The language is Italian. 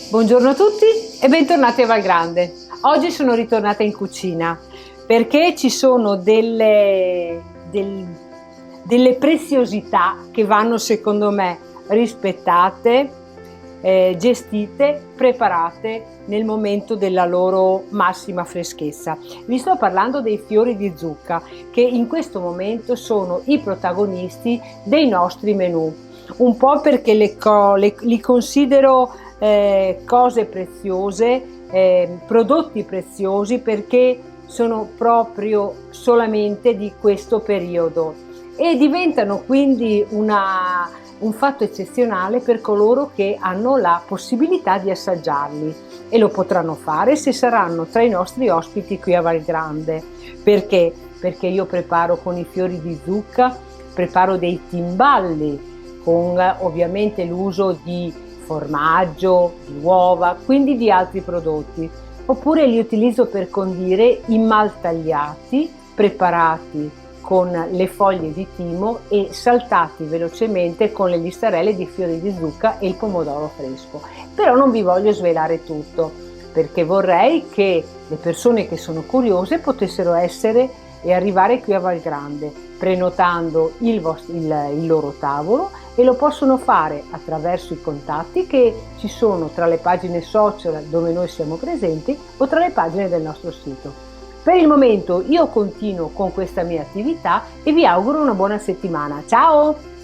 Buongiorno a tutti e bentornati a Valgrande. Oggi sono ritornata in cucina perché ci sono delle preziosità che vanno secondo me rispettate, gestite, preparate nel momento della loro massima freschezza. Vi sto parlando dei fiori di zucca che in questo momento sono i protagonisti dei nostri menù, un po' perché li considero cose preziose, prodotti preziosi perché sono proprio solamente di questo periodo e diventano quindi un fatto eccezionale per coloro che hanno la possibilità di assaggiarli, e lo potranno fare se saranno tra i nostri ospiti qui a Valgrande. Perché? Perché io preparo con i fiori di zucca, preparo dei timballi con ovviamente l'uso di formaggio, di uova, quindi di altri prodotti, oppure li utilizzo per condire i maltagliati preparati con le foglie di timo e saltati velocemente con le listarelle di fiori di zucca e il pomodoro fresco. Però non vi voglio svelare tutto, perché vorrei che le persone che sono curiose potessero essere e arrivare qui a Valgrande prenotando il loro tavolo, e lo possono fare attraverso i contatti che ci sono tra le pagine social dove noi siamo presenti o tra le pagine del nostro sito. Per il momento io continuo con questa mia attività e vi auguro una buona settimana. Ciao!